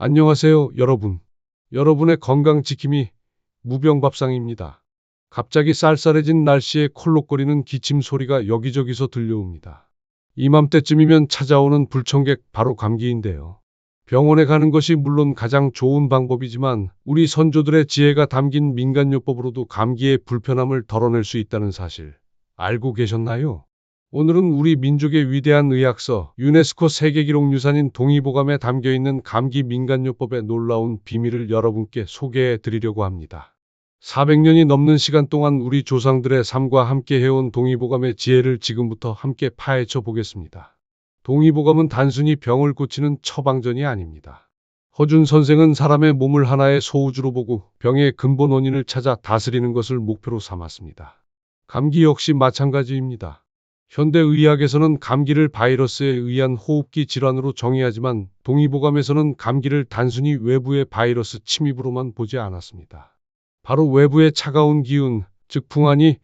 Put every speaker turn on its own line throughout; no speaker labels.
안녕하세요, 여러분. 여러분의 건강 지킴이 무병밥상입니다. 갑자기 쌀쌀해진 날씨에 콜록거리는 기침 소리가 여기저기서 들려옵니다. 이맘때쯤이면 찾아오는 불청객 바로 감기인데요. 병원에 가는 것이 물론 가장 좋은 방법이지만 우리 선조들의 지혜가 담긴 민간요법으로도 감기의 불편함을 덜어낼 수 있다는 사실 알고 계셨나요? 오늘은 우리 민족의 위대한 의학서 유네스코 세계기록유산인 동의보감에 담겨있는 감기 민간요법의 놀라운 비밀을 여러분께 소개해 드리려고 합니다. 400년이 넘는 시간 동안 우리 조상들의 삶과 함께 해온 동의보감의 지혜를 지금부터 함께 파헤쳐 보겠습니다. 동의보감은 단순히 병을 고치는 처방전이 아닙니다. 허준 선생은 사람의 몸을 하나의 소우주로 보고 병의 근본 원인을 찾아 다스리는 것을 목표로 삼았습니다. 감기 역시 마찬가지입니다. 현대의학에서는 감기를 바이러스에 의한 호흡기 질환으로 정의하지만 동의보감에서는 감기를 단순히 외부의 바이러스 침입으로만 보지 않았습니다. 바로 외부의 차가운 기운, 즉 풍환이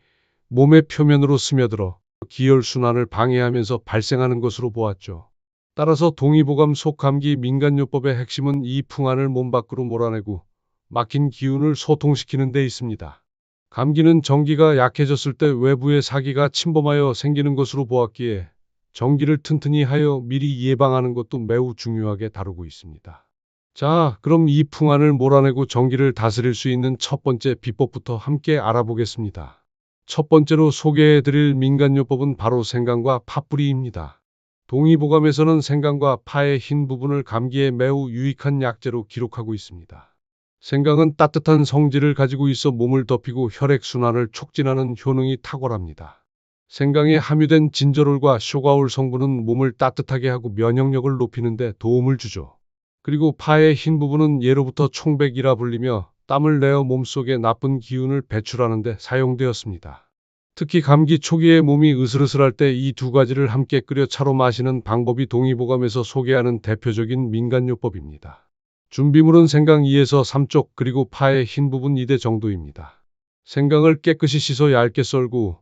몸의 표면으로 스며들어 기혈순환을 방해하면서 발생하는 것으로 보았죠. 따라서 동의보감 속감기 민간요법의 핵심은 이 풍환을 몸 밖으로 몰아내고 막힌 기운을 소통시키는 데 있습니다. 감기는 전기가 약해졌을 때 외부의 사기가 침범하여 생기는 것으로 보았기에 전기를 튼튼히 하여 미리 예방하는 것도 매우 중요하게 다루고 있습니다. 자, 그럼 이 풍환을 몰아내고 전기를 다스릴 수 있는 첫 번째 비법부터 함께 알아보겠습니다. 첫 번째로 소개해드릴 민간요법은 바로 생강과 팥뿌리입니다. 동의보감에서는 생강과 파의 흰 부분을 감기에 매우 유익한 약재로 기록하고 있습니다. 생강은 따뜻한 성질을 가지고 있어 몸을 덮이고 혈액순환을 촉진하는 효능이 탁월합니다. 생강에 함유된 진저롤과 쇼가올 성분은 몸을 따뜻하게 하고 면역력을 높이는 데 도움을 주죠. 그리고 파의 흰 부분은 예로부터 총백이라 불리며 땀을 내어 몸속에 나쁜 기운을 배출하는 데 사용되었습니다. 특히 감기 초기에 몸이 으슬으슬할 때 이 두 가지를 함께 끓여 차로 마시는 방법이 동의보감에서 소개하는 대표적인 민간요법입니다. 준비물은 생강 2에서 3쪽 그리고 파의 흰 부분 2대 정도입니다. 생강을 깨끗이 씻어 얇게 썰고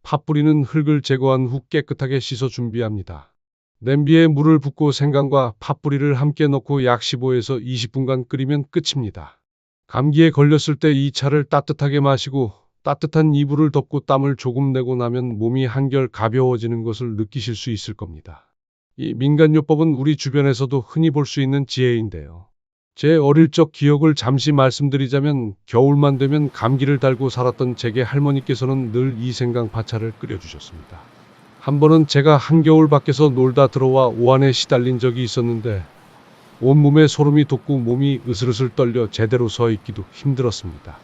팥뿌리는 흙을 제거한 후 깨끗하게 씻어 준비합니다. 냄비에 물을 붓고 생강과 팥뿌리를 함께 넣고 약 15에서 20분간 끓이면 끝입니다. 감기에 걸렸을 때 이 차를 따뜻하게 마시고 따뜻한 이불을 덮고 땀을 조금 내고 나면 몸이 한결 가벼워지는 것을 느끼실 수 있을 겁니다. 이 민간요법은 우리 주변에서도 흔히 볼 수 있는 지혜인데요. 제 어릴 적 기억을 잠시 말씀드리자면 겨울만 되면 감기를 달고 살았던 제게 할머니께서는 늘 이 생강 파차를 끓여주셨습니다. 한 번은 제가 한겨울 밖에서 놀다 들어와 오한에 시달린 적이 있었는데 온몸에 소름이 돋고 몸이 으슬으슬 떨려 제대로 서 있기도 힘들었습니다.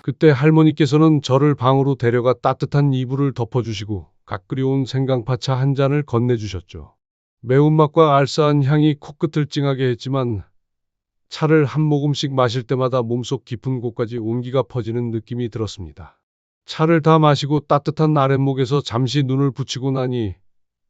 그때 할머니께서는 저를 방으로 데려가 따뜻한 이불을 덮어주시고 갓 끓여온 생강파차 한 잔을 건네주셨죠. 매운맛과 알싸한 향이 코끝을 찡하게 했지만 차를 한 모금씩 마실 때마다 몸속 깊은 곳까지 온기가 퍼지는 느낌이 들었습니다. 차를 다 마시고 따뜻한 아랫목에서 잠시 눈을 붙이고 나니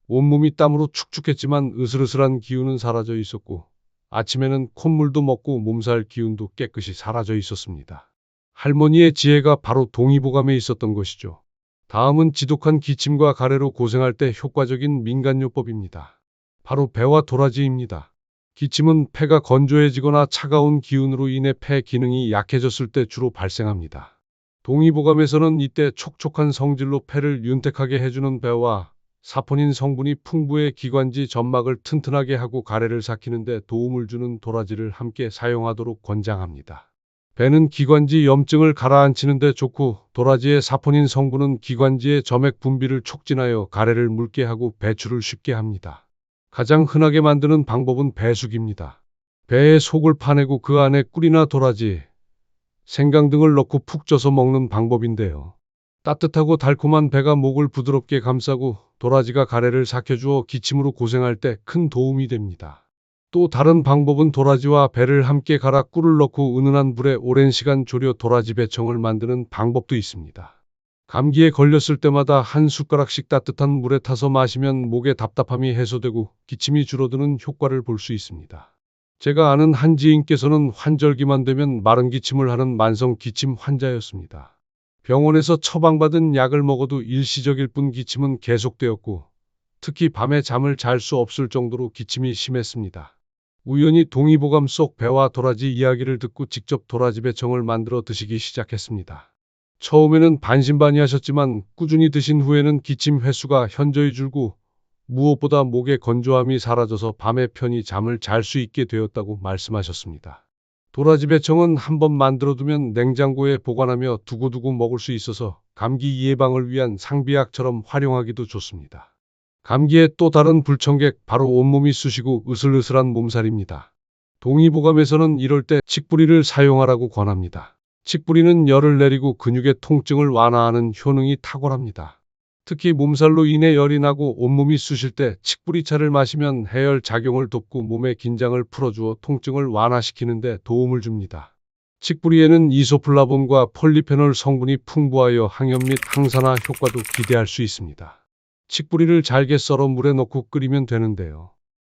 온몸이 땀으로 축축했지만 으슬으슬한 기운은 사라져 있었고 아침에는 콧물도 먹고 몸살 기운도 깨끗이 사라져 있었습니다. 할머니의 지혜가 바로 동의보감에 있었던 것이죠. 다음은 지독한 기침과 가래로 고생할 때 효과적인 민간요법입니다. 바로 배와 도라지입니다. 기침은 폐가 건조해지거나 차가운 기운으로 인해 폐 기능이 약해졌을 때 주로 발생합니다. 동의보감에서는 이때 촉촉한 성질로 폐를 윤택하게 해주는 배와 사포닌 성분이 풍부해 기관지 점막을 튼튼하게 하고 가래를 삭히는 데 도움을 주는 도라지를 함께 사용하도록 권장합니다. 배는 기관지 염증을 가라앉히는 데 좋고 도라지의 사포닌 성분은 기관지의 점액 분비를 촉진하여 가래를 묽게 하고 배출을 쉽게 합니다. 가장 흔하게 만드는 방법은 배숙입니다. 배의 속을 파내고 그 안에 꿀이나 도라지, 생강 등을 넣고 푹 쪄서 먹는 방법인데요. 따뜻하고 달콤한 배가 목을 부드럽게 감싸고 도라지가 가래를 삭혀주어 기침으로 고생할 때 큰 도움이 됩니다. 또 다른 방법은 도라지와 배를 함께 갈아 꿀을 넣고 은은한 불에 오랜 시간 졸여 도라지 배청을 만드는 방법도 있습니다. 감기에 걸렸을 때마다 한 숟가락씩 따뜻한 물에 타서 마시면 목의 답답함이 해소되고 기침이 줄어드는 효과를 볼 수 있습니다. 제가 아는 한 지인께서는 환절기만 되면 마른 기침을 하는 만성 기침 환자였습니다. 병원에서 처방받은 약을 먹어도 일시적일 뿐 기침은 계속되었고 특히 밤에 잠을 잘 수 없을 정도로 기침이 심했습니다. 우연히 동의보감 속 배와 도라지 이야기를 듣고 직접 도라지 배청을 만들어 드시기 시작했습니다. 처음에는 반신반의하셨지만 꾸준히 드신 후에는 기침 횟수가 현저히 줄고 무엇보다 목의 건조함이 사라져서 밤에 편히 잠을 잘 수 있게 되었다고 말씀하셨습니다. 도라지 배청은 한번 만들어두면 냉장고에 보관하며 두고두고 먹을 수 있어서 감기 예방을 위한 상비약처럼 활용하기도 좋습니다. 감기의 또 다른 불청객 바로 온몸이 쑤시고 으슬으슬한 몸살입니다. 동의보감에서는 이럴 때 칡뿌리를 사용하라고 권합니다. 칡뿌리는 열을 내리고 근육의 통증을 완화하는 효능이 탁월합니다. 특히 몸살로 인해 열이 나고 온몸이 쑤실 때 칡뿌리차를 마시면 해열 작용을 돕고 몸의 긴장을 풀어주어 통증을 완화시키는 데 도움을 줍니다. 칡뿌리에는 이소플라본과 폴리페놀 성분이 풍부하여 항염 및 항산화 효과도 기대할 수 있습니다. 칡뿌리를 잘게 썰어 물에 넣고 끓이면 되는데요.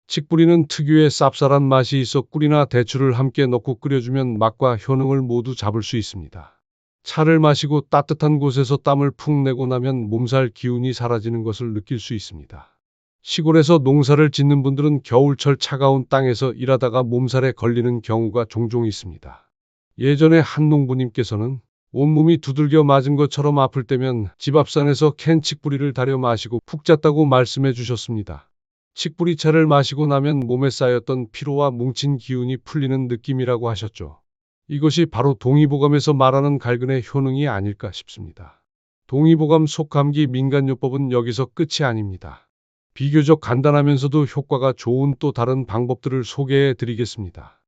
칡뿌리는 특유의 쌉쌀한 맛이 있어 꿀이나 대추를 함께 넣고 끓여주면 맛과 효능을 모두 잡을 수 있습니다. 차를 마시고 따뜻한 곳에서 땀을 푹 내고 나면 몸살 기운이 사라지는 것을 느낄 수 있습니다. 시골에서 농사를 짓는 분들은 겨울철 차가운 땅에서 일하다가 몸살에 걸리는 경우가 종종 있습니다. 예전에 한 농부님께서는 온몸이 두들겨 맞은 것처럼 아플 때면 집 앞산에서 캔 칡뿌리를 달여 마시고 푹 잤다고 말씀해 주셨습니다. 칡뿌리차를 마시고 나면 몸에 쌓였던 피로와 뭉친 기운이 풀리는 느낌이라고 하셨죠. 이것이 바로 동의보감에서 말하는 갈근의 효능이 아닐까 싶습니다. 동의보감 속감기 민간요법은 여기서 끝이 아닙니다. 비교적 간단하면서도 효과가 좋은 또 다른 방법들을 소개해 드리겠습니다.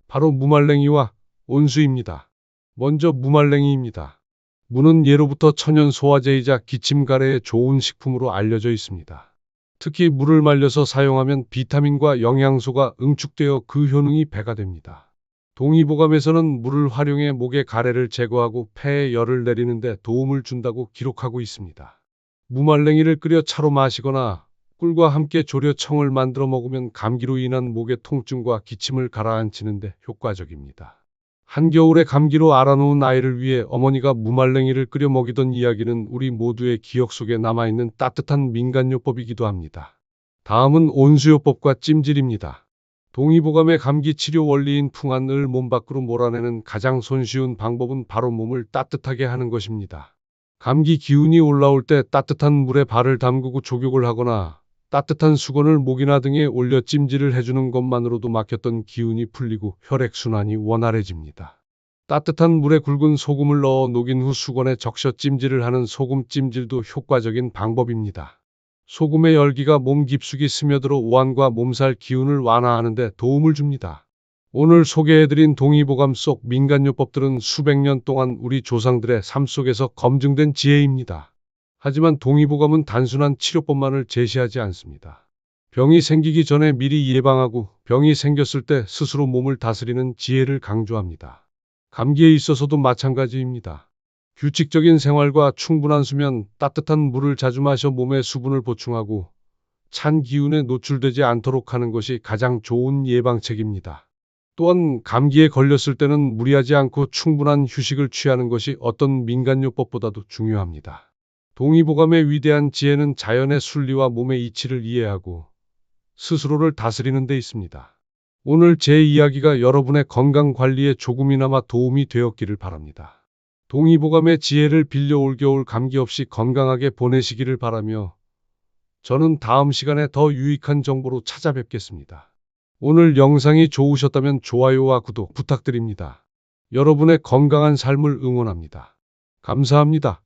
바로 무말랭이와 온수입니다. 먼저 무말랭이입니다. 무는 예로부터 천연 소화제이자 기침 가래에 좋은 식품으로 알려져 있습니다. 특히 물을 말려서 사용하면 비타민과 영양소가 응축되어 그 효능이 배가 됩니다. 동의보감에서는 물을 활용해 목의 가래를 제거하고 폐에 열을 내리는 데 도움을 준다고 기록하고 있습니다. 무말랭이를 끓여 차로 마시거나 꿀과 함께 졸여 청을 만들어 먹으면 감기로 인한 목의 통증과 기침을 가라앉히는 데 효과적입니다. 한겨울에 감기로 앓아놓은 아이를 위해 어머니가 무말랭이를 끓여 먹이던 이야기는 우리 모두의 기억 속에 남아있는 따뜻한 민간요법이기도 합니다. 다음은 온수요법과 찜질입니다. 동의보감의 감기 치료 원리인 풍한을 몸 밖으로 몰아내는 가장 손쉬운 방법은 바로 몸을 따뜻하게 하는 것입니다. 감기 기운이 올라올 때 따뜻한 물에 발을 담그고 족욕을 하거나 따뜻한 수건을 목이나 등에 올려 찜질을 해주는 것만으로도 막혔던 기운이 풀리고 혈액순환이 원활해집니다. 따뜻한 물에 굵은 소금을 넣어 녹인 후 수건에 적셔 찜질을 하는 소금 찜질도 효과적인 방법입니다. 소금의 열기가 몸 깊숙이 스며들어 오한과 몸살 기운을 완화하는 데 도움을 줍니다. 오늘 소개해드린 동의보감 속 민간요법들은 수백 년 동안 우리 조상들의 삶 속에서 검증된 지혜입니다. 하지만 동의보감은 단순한 치료법만을 제시하지 않습니다. 병이 생기기 전에 미리 예방하고 병이 생겼을 때 스스로 몸을 다스리는 지혜를 강조합니다. 감기에 있어서도 마찬가지입니다. 규칙적인 생활과 충분한 수면, 따뜻한 물을 자주 마셔 몸에 수분을 보충하고 찬 기운에 노출되지 않도록 하는 것이 가장 좋은 예방책입니다. 또한 감기에 걸렸을 때는 무리하지 않고 충분한 휴식을 취하는 것이 어떤 민간요법보다도 중요합니다. 동의보감의 위대한 지혜는 자연의 순리와 몸의 이치를 이해하고 스스로를 다스리는 데 있습니다. 오늘 제 이야기가 여러분의 건강 관리에 조금이나마 도움이 되었기를 바랍니다. 동의보감의 지혜를 빌려 올겨울 감기 없이 건강하게 보내시기를 바라며 저는 다음 시간에 더 유익한 정보로 찾아뵙겠습니다. 오늘 영상이 좋으셨다면 좋아요와 구독 부탁드립니다. 여러분의 건강한 삶을 응원합니다. 감사합니다.